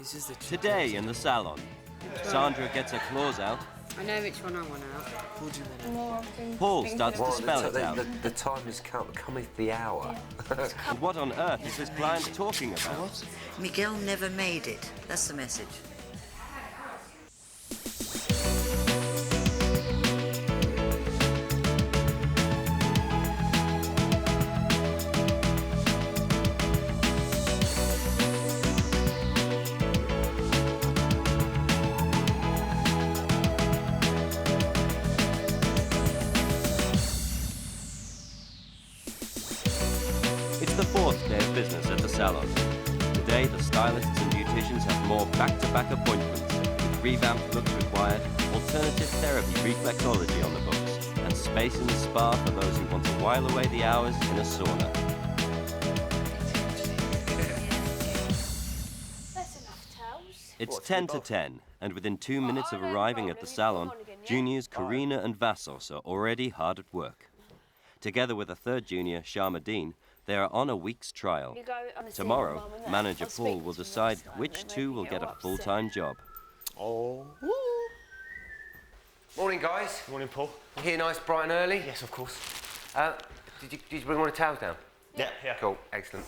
This is the Today in the salon, Sandra gets her claws out. I know which one I want out. What do you mean? Paul starts to spell it out. The time has come. Cometh the hour. And what on earth is his client talking about? What? Miguel never made it. That's the message. It's the fourth day of business at the salon. Today, the stylists and beauticians have more back-to-back appointments, with revamped looks required, alternative therapy reflexology on the books, and space in the spa for those who want to while away the hours in a sauna. That's enough towels. It's 10 to 10, and within 2 minutes of arriving at the salon, juniors Karina and Vassos are already hard at work. Together with a third junior, Sharmadine, they are on a week's trial. Tomorrow, manager Paul will decide which two will get a full-time job. Oh. Morning, guys. Morning, Paul. You here nice, bright and early? Yes, of course. Did you bring one of the towels down? Yeah. Cool, excellent.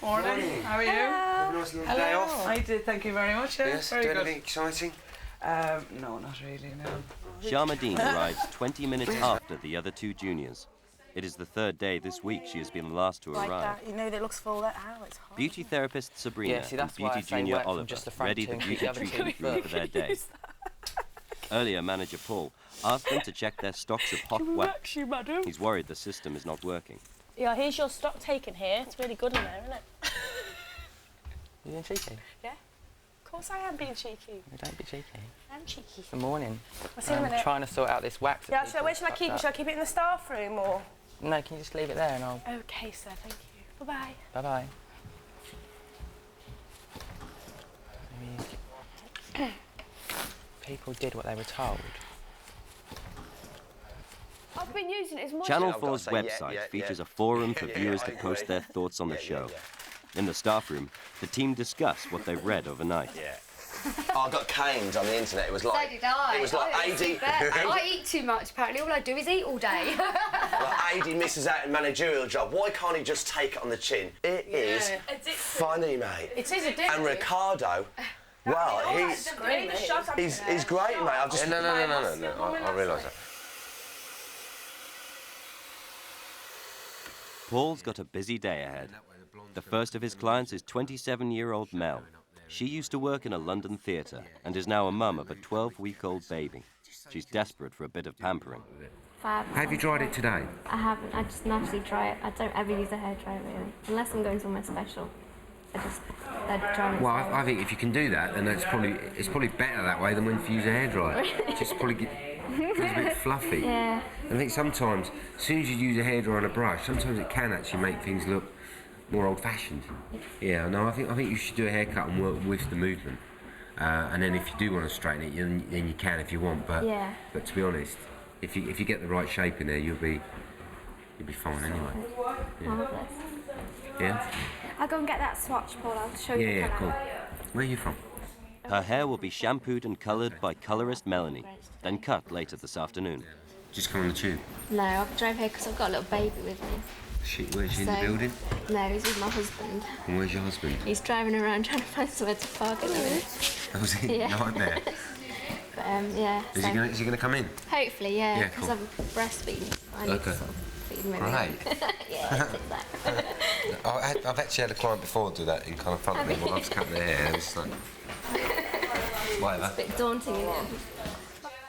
Morning. How are you? Have a nice little day off. I did, thank you very much. Yes, very doing good. anything exciting? No, not really, no. Sharmadine arrives 20 minutes after the other two juniors. It is the third day this week she has been the last to Like arrive. that, you know, that looks full. That it's hard. Beauty therapist Sabrina Yeah, see, and that's why I beauty say junior work from Oliver just the front ready two the and keep beauty the other two treatment room for their day. Earlier, manager Paul asked them to check their stocks of hot wax. you, madam? He's worried the system is not working. Yeah, here's your stock taken here. It's really good in there, isn't it? You being cheeky? Yeah. Of course I am being cheeky. Don't be cheeky. I'm cheeky. Good morning. I'll see you in a minute. Trying to sort out this wax. Yeah, where shall I keep it? Shall I keep it in the staff room or? No, can you just leave it there and I'll... Okay, sir, thank you. Bye-bye. Bye-bye. People did what they were told. I've been using it as much. Channel I've gotta 4's say, website yeah. features a forum for Yeah, viewers I to post agree. their thoughts on the show. Yeah. In the staff room, the team discuss what they've read overnight. Yeah. I got caned on the internet. It was like... So did I. It was like I eat too much, apparently. All I do is eat all day. like AD misses out in managerial job. Why can't he just take it on the chin? It is funny, mate. It is addictive. And Ricardo, well, he's great, mate. I've just... No, I realise that. Paul's got a busy day ahead. The first of his clients is 27-year-old Mel. She used to work in a London theatre and is now a mum of a 12-week-old baby. She's desperate for a bit of pampering. Fab. Have you tried it today? I haven't. I just naturally dry it. I don't ever use a hairdryer really, unless I'm going somewhere special. I just dry it. Well, I think if you can do that, then it's probably better that way than when you use a hairdryer. It just probably feels a bit fluffy. Yeah. I think sometimes, as soon as you use a hairdryer and a brush, sometimes it can actually make things look more old-fashioned. Yeah, no, I think you should do a haircut and work with the movement. And then if you do want to straighten it, then you can if you want. But but to be honest, if you get the right shape in there, you'll be fine anyway. Yeah. Yeah. I'll go and get that swatch, Paul. I'll show you. Yeah, cool. Where are you from? Her hair will be shampooed and coloured by colourist Melanie, then cut later this afternoon. Just come on the tube. No, I'll drive here because I've got a little baby with me. Where's she in the building? No, he's with my husband. And where's your husband? He's driving around trying to find somewhere to park at the minute. Oh, is he? Yeah. Nightmare. But yeah. Is he gonna come in? Hopefully, yeah. Yeah, Because cool. I'm breastfeeding. I need to sort of feed him every Great. Yeah, it's that. I've actually had a client before do that in kind of front of me while I was cutting their hair. And it's like, whatever. It's a bit daunting, isn't it?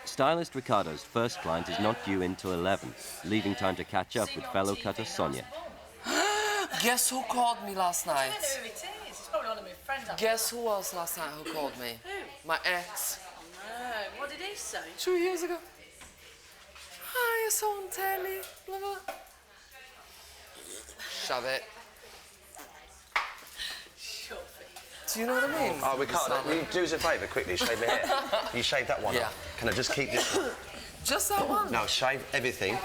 Stylist Ricardo's first client is not due in till 11, leaving time to catch up with fellow cutter Sonia. Guess who called me last night? Who it is? It's probably one of my friends. Guess who was last night who called me? Who? My ex. No. What did he say? 2 years ago. Hi, I saw on telly. Blah, blah. Shove it. Do you know what I mean? Oh, Ricardo, will you do us a favour quickly? Shave my hair. You shave that one Yeah. off. Can I just keep this one? Just that one? No, shave everything.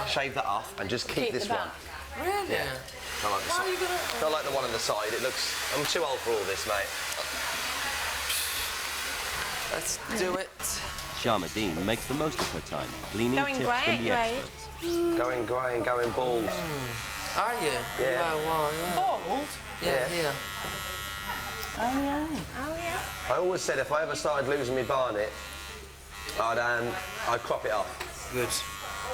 Shave that off and just keep this the one. back. Really? Yeah. Don't like the side. Don't like the one on the side. It looks... I'm too old for all this, mate. Let's do it. Sharmadine makes the most of her time, gleaning Going tips grey, from the grey. experts. Going grey and going bald. Are you? Yeah. Well, yeah. Bald? Yeah, here. Oh, yeah. Oh, yeah. I always said if I ever started losing my barnet, I'd crop it off. Good.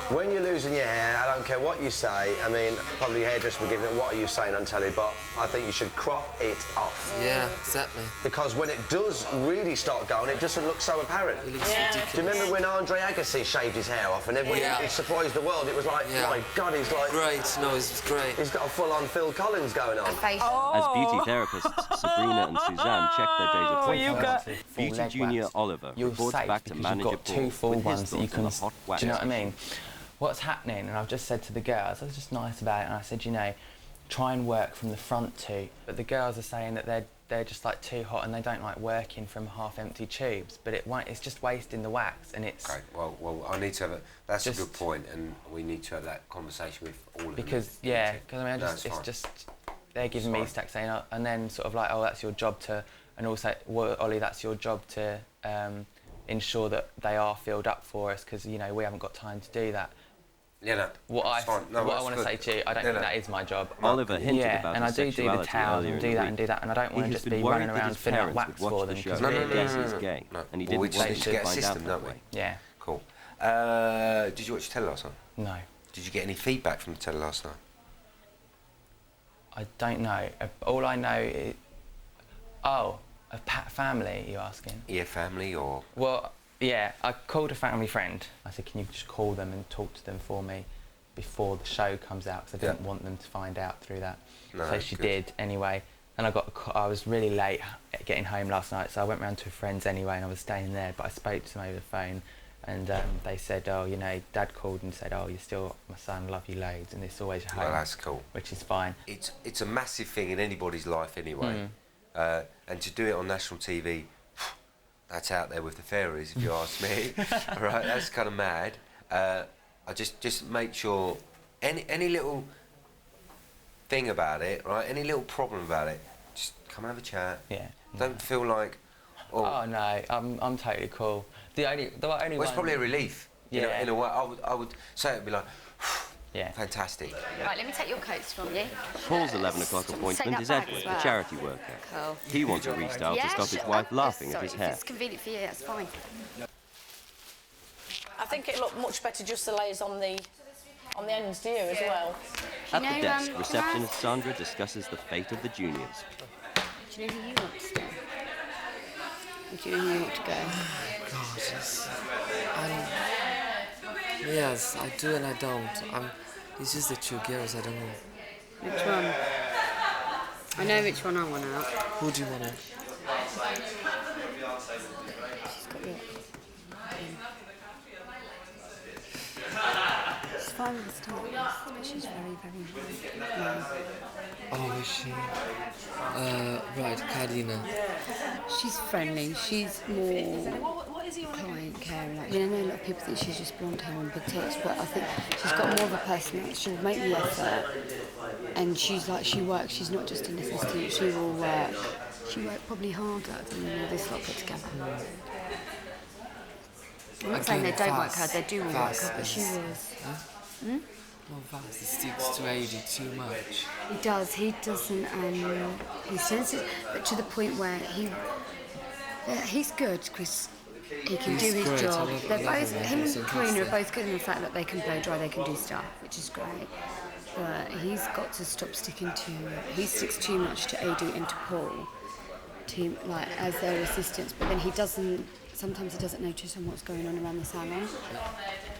When you're losing your hair, I don't care what you say. I mean, probably hairdresser will give it, what are you saying on telly, but I think you should crop it off. Yeah, exactly. Because when it does really start going, it doesn't look so apparent. It looks ridiculous. Do you remember when Andre Agassi shaved his hair off and everyone it surprised the world? It was like, my God, he's like... Great, no, it's great. He's got a full-on Phil Collins going on. As beauty therapists, Sabrina and Suzanne check their days of appointment. Beauty junior Oliver reports back to manager Paul with his thoughts on the hot wax. Do you know what I mean? What's happening? And I've just said to the girls, I was just nice about it, and I said, you know, try and work from the front too. But the girls are saying that they're just like too hot and they don't like working from half-empty tubes. But it's just wasting the wax, and it's... Okay, well, I need to have a... That's a good point, and we need to have that conversation with all of them. Because, yeah, because I mean, it's just... They're giving me stacks saying, oh, and then sort of like, oh, that's your job to... And also, well, Ollie, that's your job to ensure that they are filled up for us, because, you know, we haven't got time to do that. Yeah, no, what I want to say to you, I don't think that is my job. Oliver hinted about and I do the towels and do that and do that, and I don't want to just be running around filling up wax for them. Because he's gay, and he didn't want them to find out that way. Yeah. Cool. Did you watch the telly last night? No. Did you get any feedback from the telly last night? I don't know. All I know is... Oh, a family, you're asking? Yeah, family or... Well... Yeah, I called a family friend. I said, can you just call them and talk to them for me before the show comes out, because I didn't want them to find out through that. No, so she did anyway. And I was really late getting home last night, so I went round to a friend's anyway, and I was staying there, but I spoke to them over the phone, and they said, oh, you know, Dad called and said, oh, you're still my son, love you loads, and it's always your home. Well, that's cool. Which is fine. It's a massive thing in anybody's life anyway. And to do it on national TV, that's out there with the fairies, if you ask me. Right, that's kind of mad. I just make sure any little thing about it, right? Any little problem about it, just come and have a chat. Yeah. Don't feel like. Oh no, I'm totally cool. The only well, it's probably a relief. Yeah. You know, in a way, I would say it'd be like. Yeah. Fantastic. Right, let me take your coats from you. Paul's 11 o'clock appointment is Edward, the charity worker. Cool. He wants a restyle to stop his wife laughing at his hair. If it's convenient for you, that's fine. I think it looked much better just the layers on the ends, do you, as well? At the desk, receptionist Sandra discusses the fate of the juniors. Do you know who you want to stay? Or do you know who you want to go? God, yes, I do and I don't. It's just the two girls I don't know. Which one? I know which one I want out. Who do you want out? She's got your... She's fine with the stylist, but she's very, very young. Oh, is she? Right, Cardina. She's friendly. She's more client care. Like, I know a lot of people think she's just blonde hair and big tits, but I think she's got more of a personality. She'll make the effort, and she's like, she works. She's not just an assistant. She will work. She worked probably harder than all this lot put together. I'm not saying they don't work hard. They do work hard, but she was. Huh? Hmm? Well, Vast sticks to AD too much. He does. He doesn't. He sensitive, but to the point where he's good because he can do his job. They're both, him and Karina are both good in the fact that they can blow dry. They can do stuff, which is great. But he's got to stop sticking to. He sticks too much to AD and to Paul, like as their assistants. But then he doesn't. Sometimes he doesn't notice on what's going on around the salon.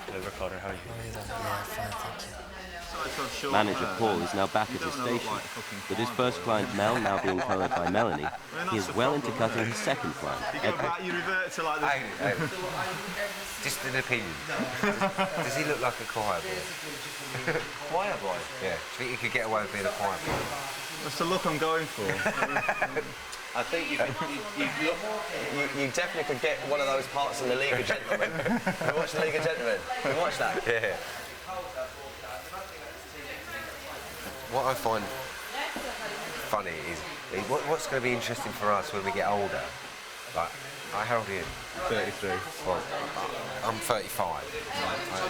Hello, Ricardo, how are you? Yeah, fine, thank you. Manager Paul is now back at his station. With his first client Mel now being coloured by Melanie, he is well into cutting his second client, Edward. You revert to like this. Just an opinion. Does he look like a choir boy? Choir boy? Yeah. Do you think he could get away with being a choir boy? That's the look I'm going for. I think you definitely could get one of those parts in the League of Gentlemen. You watch the League of Gentlemen? You watch that? Yeah. What I find funny is what's going to be interesting for us when we get older. Like, how old are you? 33. Well, I'm 35.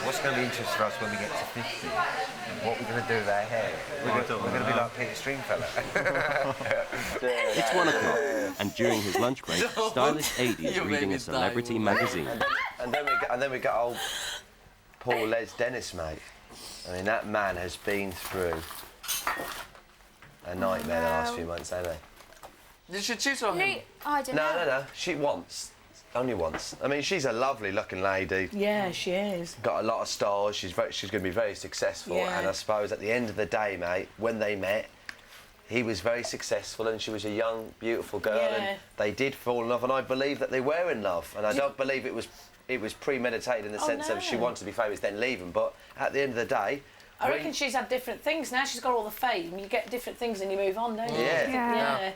What's going to be interesting for us when we get to 50? What we're going to do with our hair? We're going to be like Peter Stringfellow. It's 1 o'clock, and during his lunch break, stylist Adie is reading a celebrity magazine. And then we got old Paul Les Dennis, mate. I mean, that man has been through a nightmare the last few months, hasn't he? Did she cheat on him? I don't know. No. She once. Only once. I mean, she's a lovely-looking lady. Yeah, she is. Got a lot of stars. She's going to be very successful. Yeah. And I suppose at the end of the day, mate, when they met, he was very successful and she was a young, beautiful girl. Yeah. And they did fall in love, and I believe that they were in love. And I don't believe it was premeditated in the sense of she wanted to be famous, then leave him. But at the end of the day... I reckon she's had different things. Now she's got all the fame. You get different things and you move on, don't you? Yeah.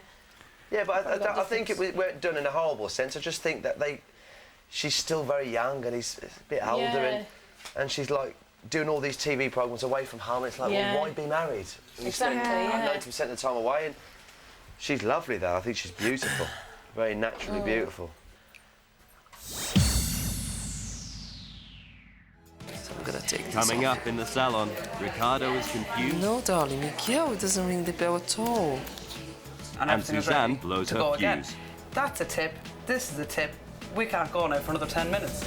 Yeah, but I think it weren't done in a horrible sense. I just think that she's still very young and he's a bit older, and she's like doing all these TV programmes away from home. It's like, well, why be married? And you spend 90% of the time away, and she's lovely though. I think she's beautiful, very naturally beautiful. I'm gonna take this Coming off. up in the salon, Ricardo is confused. No, darling, Miguel, it doesn't ring the bell at all. And Suzanne blows her fuse. That's a tip. This is a tip. We can't go now for another 10 minutes.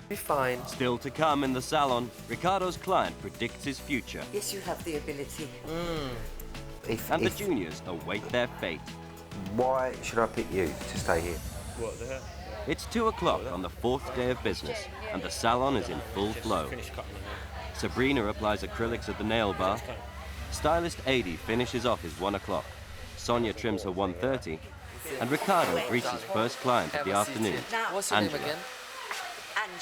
Be fine. Still to come in the salon, Ricardo's client predicts his future. Yes, you have the ability. And the juniors await their fate. Why should I pick you to stay here? What, the hair? It's 2 o'clock on the 4th day of business, and the salon is in full flow. Sabrina applies acrylics at the nail bar. Stylist Adie finishes off his 1 o'clock. Sonia trims her 1:30, and Ricardo greets his first client of the afternoon, What's your name Angela. again?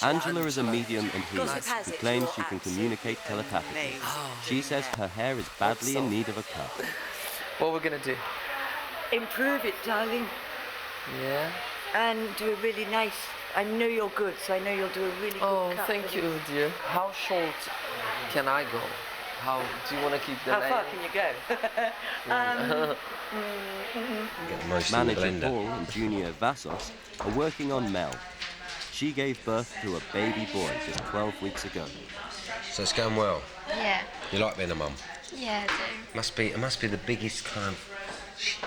Angela is a medium in healing who claims she can communicate telepathically. She says her hair is badly in need of a cut. What we're gonna do? Improve it, darling. Yeah. And do a really nice. I know you're good, so I know you'll do a really good Oh, cut. thank you, dear. How short can I go? How do you want to keep the How nail? far can you go? Manager Paul and Junior Vassos are working on Mel. She gave birth to a baby boy just 12 weeks ago. So it's going well? Yeah. You like being a mum? Yeah, I do. It must be the biggest kind of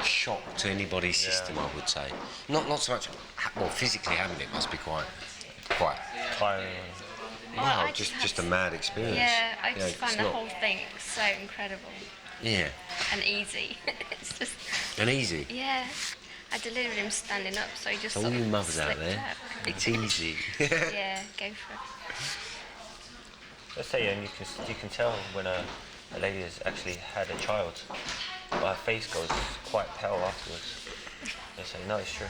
shock to anybody's system, I would say. Not so much, well, physically having it must be quite Tiring. wow, just a mad experience. Yeah, I just find it's the not- whole thing so incredible. Yeah. And easy. It's just... And easy. Yeah. I delivered him standing up, so he just So all sort you of mothers out slipped there, out. it's easy. Yeah, go for it. Let's say, and you can tell when a lady has actually had a child. But her face goes quite pale afterwards. They say, no, it's true.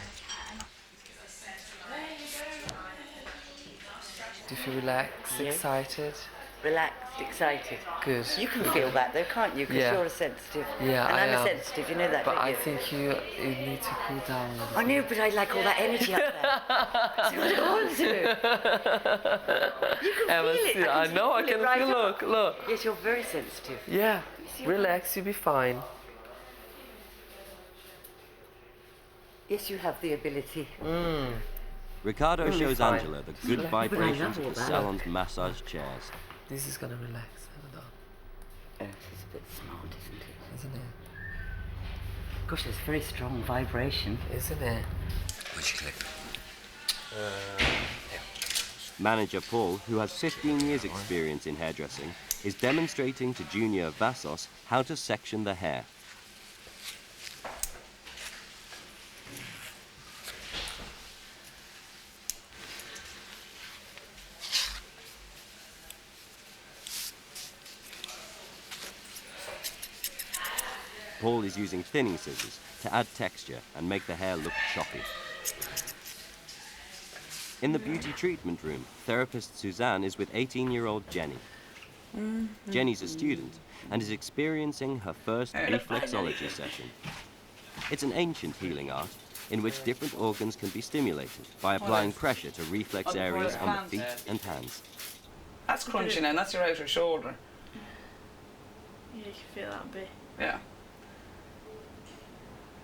Do you feel relaxed, excited? Relaxed, excited. Good. You can feel that though, can't you? Because Yeah. you're a sensitive. Yeah, and I I'm am. a sensitive, you know that, But don't I you? think you need to cool down a little. I know, but I like all that energy up there. That's what I want to do. You can Emma, feel it. see, I know, I can right feel, up. look. Yes, you're very sensitive. Yeah, relax, you'll be fine. Yes, you have the ability. Ricardo You'll be shows fine. Angela the good vibrations of the salon's massage chairs. This is gonna relax, hold on. It's a bit smart, isn't it? Isn't it? Gosh, there's very strong vibration. Isn't it? Which clip? Manager Paul, who has 15 years' experience in hairdressing, is demonstrating to Junior Vassos how to section the hair. Paul is using thinning scissors to add texture and make the hair look choppy. In the beauty treatment room, therapist Suzanne is with 18-year-old Jenny. Jenny's a student and is experiencing her first reflexology session. It's an ancient healing art. in which different organs can be stimulated by applying pressure to reflex areas on the feet and hands. That's crunchy now, that's your outer shoulder. Yeah, you can feel that a bit. Yeah.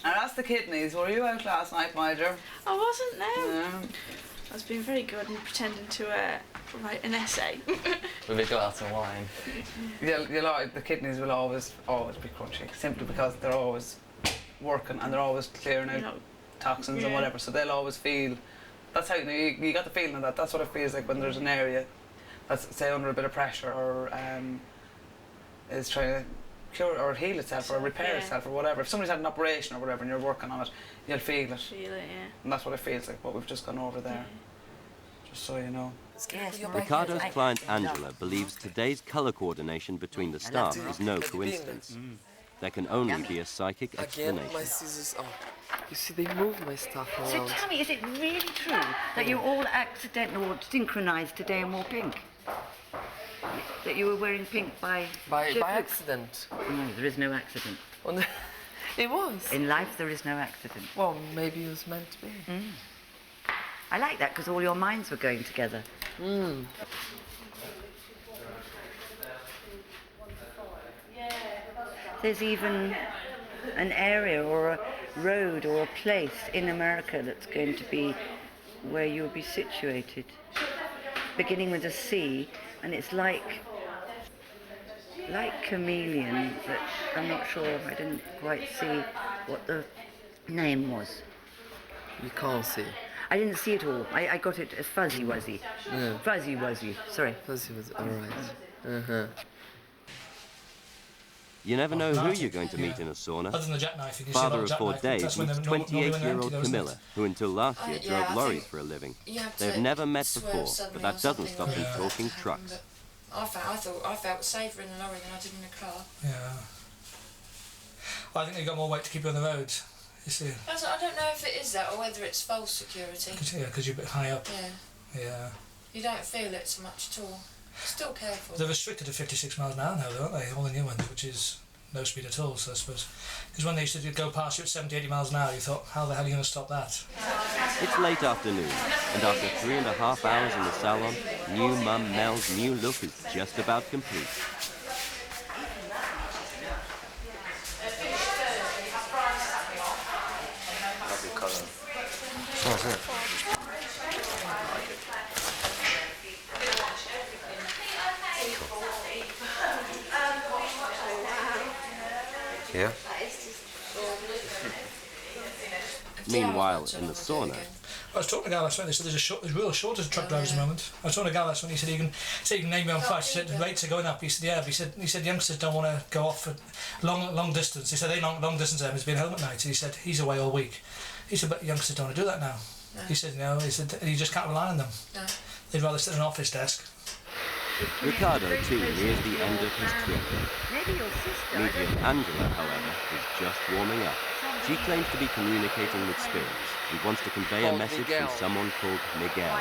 And that's the kidneys. Were you out last night, Major? I wasn't, no. No. I was being very good and pretending to write an essay. With a glass of wine. The kidneys will always be crunchy, simply because they're always working and they're always clearing out toxins and whatever, so they'll always feel. That's how you got the feeling of that. That's what it feels like when there's an area that's, say, under a bit of pressure or is trying to cure or heal itself or repair itself or whatever. If somebody's had an operation or whatever and you're working on it, you'll feel it. And that's what it feels like, what we've just gone over there. Just so you know. Ricardo's client Angela believes today's colour coordination between the staff is no coincidence. There can only be a psychic explanation. Again, my scissors are. You see, they move my stuff around. So tell me, is it really true that you all accidentally or synchronised today and wore pink? That you were wearing pink by accident? No, there is no accident. Oh, no. It was. In life, there is no accident. Well, maybe it was meant to be. I like that because all your minds were going together. There's even an area or a road or a place in America that's going to be where you'll be situated, beginning with a C, and it's like chameleon, but I'm not sure, I didn't quite see what the name was. You can't see. I didn't see it all. I got it as Fuzzy Wuzzy. Yeah. Fuzzy Wuzzy, sorry. Fuzzy Wuzzy, all right. You never know who you're going to meet in a sauna. Other than the jackknife, you can Father see of 4 days meets 28-year-old Camilla, who until last year drove lorries for a living. They've never met before, but that doesn't stop them talking trucks. I felt safer in the lorry than I did in the car. Yeah. Well, I think they got more weight to keep you on the road. You see. I don't know if it is that or whether it's false security. Yeah, because you're a bit high up. Yeah. Yeah. You don't feel it so much at all. Still careful. They're restricted to 56 miles an hour now, though, aren't they? All the new ones, which is no speed at all, so I suppose. Because when they used to go past you at 70, 80 miles an hour, you thought, how the hell are you going to stop that? It's late afternoon, and after 3.5 hours in the salon, new mum Mel's new look is just about complete. Lovely colour. Oh, is it? Yeah. Meanwhile, in the sauna, I was talking to a guy last night, they said there's real shortage of truck drivers at the moment. I was talking to a guy last night, he said you can name your own price. He said the rates are going up. He said, yeah, he said youngsters don't want to go off for long distance. He said long distance them is being home at night. He said he's away all week. He said, but youngsters don't want to do that now. No. He said, no, he said you just can't rely on them. No. They'd rather sit at an office desk. Ricardo too nears the end of his trip. Medium Angela, however, is just warming up. She claims to be communicating with spirits and wants to convey a message from someone called Miguel.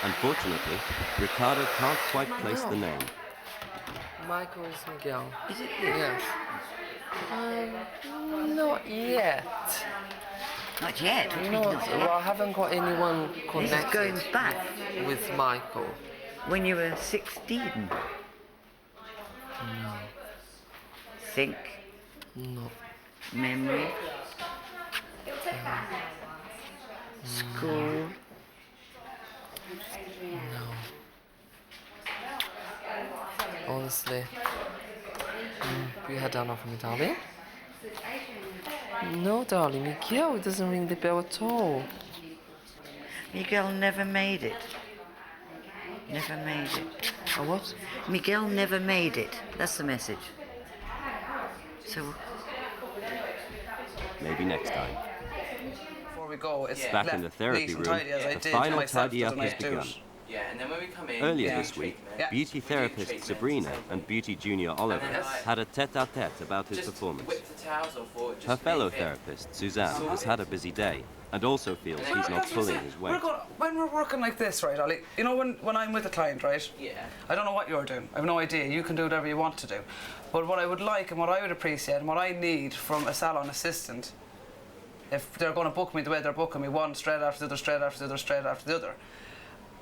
Unfortunately, Ricardo can't quite place the name. Michael is Miguel. Is it? Yes. Not yet. Not yet? Well, I haven't got anyone connected going back with Michael. When you were 16? No. Think? No. Memory? School? No. Honestly. You had done for me, darling? No, darling. Miguel, it doesn't ring the bell at all. Miguel never made it. Never made it. A what? Miguel never made it. That's the message. So... Maybe next time. Before we go, it's back in the therapy room, the final tidy-up has begun. Yeah, and then when we come in... Earlier this week, beauty therapist Sabrina and beauty junior Oliver had a tête-à-tête about his performance. Her fellow therapist, Suzanne, has had a busy day and also feels he's not pulling his weight. When we're working like this, right, Ollie, you know when I'm with a client, right? Yeah. I don't know what you're doing. I have no idea. You can do whatever you want to do. But what I would like and what I would appreciate and what I need from a salon assistant if they're going to book me the way they're booking me, one straight after the other, straight after the other, straight after the other,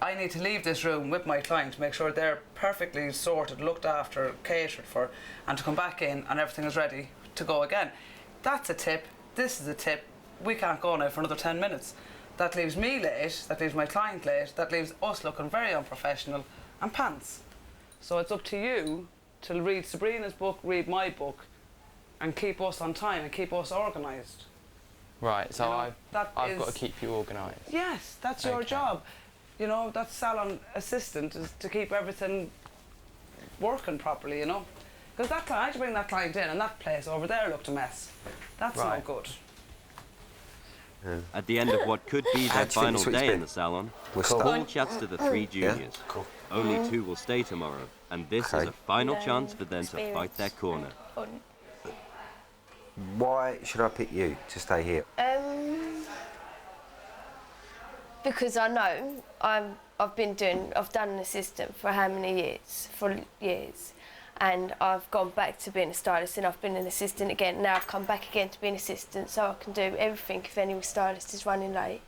I need to leave this room with my client to make sure they're perfectly sorted, looked after, catered for, and to come back in and everything is ready to go again. That's a tip. This is a tip. We can't go now for another 10 minutes. That leaves me late, that leaves my client late, that leaves us looking very unprofessional, and pants. So it's up to you to read Sabrina's book, read my book, and keep us on time and keep us organised. Right, so You know, I've got to keep you organised. Yes, that's your job. You know, that salon assistant is to keep everything working properly, you know. Because that client, I had to bring that client in and that place over there looked a mess. That's not good. At the end of what could be their final day in the salon, Paul chats to the 3 juniors. Only 2 will stay tomorrow, and this is a final chance for them to fight their corner. Why should I pick you to stay here? Because I know I've done an assistant for how many years? For years. And I've gone back to being a stylist and I've been an assistant again. Now I've come back again to being an assistant so I can do everything if any stylist is running late.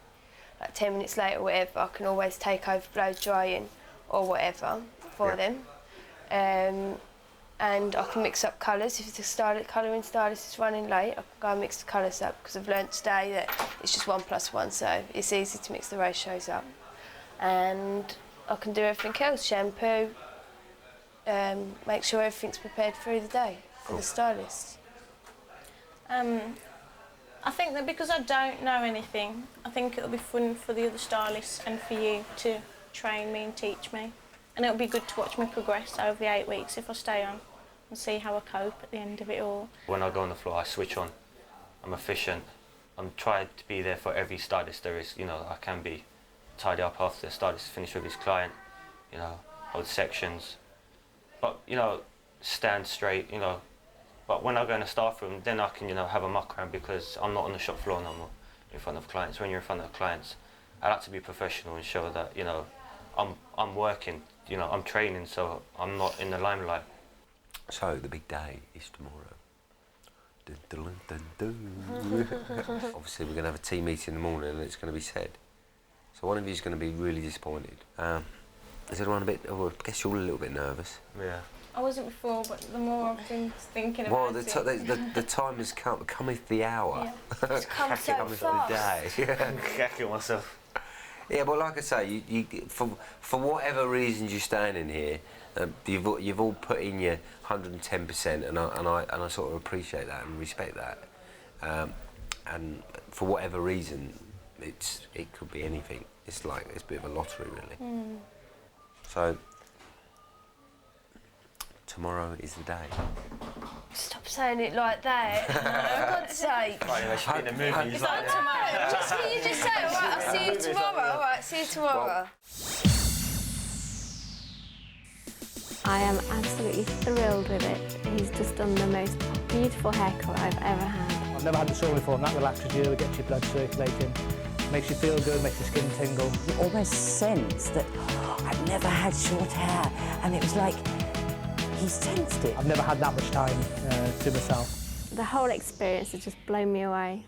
Like 10 minutes late or whatever, I can always take over blow drying or whatever for them. And I can mix up colours. If the colouring stylist is running late, I can go and mix the colours up because I've learnt today that it's just 1 + 1, so it's easy to mix the ratios up. And I can do everything else, shampoo, make sure everything's prepared through the day for the stylist. I think that because I don't know anything, I think it'll be fun for the other stylists and for you to train me and teach me. And it'll be good to watch me progress over the 8 weeks if I stay on and see how I cope at the end of it all. When I go on the floor, I switch on. I'm efficient. I'm trying to be there for every stylist there is. You know, I can be tidy up after the stylist finished with his client, you know, hold sections. But, you know, stand straight, you know. But when I go in the staff room, then I can, you know, have a muck around because I'm not on the shop floor no more in front of clients. When you're in front of clients, I like to be professional and show that, you know, I'm working, you know, I'm training, so I'm not in the limelight. So, the big day is tomorrow. Dun, dun, dun, dun. Obviously, we're going to have a team meeting in the morning and it's going to be said. So one of you is going to be really disappointed. Is everyone a bit, I guess you're all a little bit nervous. Yeah. I wasn't before, but the more I've been thinking about it... Well, the time has come, cometh the hour. Yeah. It's come so cometh fast. the day. I kill myself. Yeah, but like I say, you for whatever reasons you're standing here, you've all put in your 110%, and I sort of appreciate that and respect that. And for whatever reason, it could be anything. It's like it's a bit of a lottery, really. Mm. So tomorrow is the day. Stop saying it like that. For God's sake. Right, should be in the movies. It's not tomorrow. Can you just say, all right, I'll see you tomorrow. All right, see you tomorrow. I am absolutely thrilled with it. He's just done the most beautiful haircut I've ever had. I've never had the salon before, and that relaxes you, it gets your blood circulating, makes you feel good, makes your skin tingle. You almost sense that I've never had short hair, and it was like he sensed it. I've never had that much time to myself. The whole experience has just blown me away.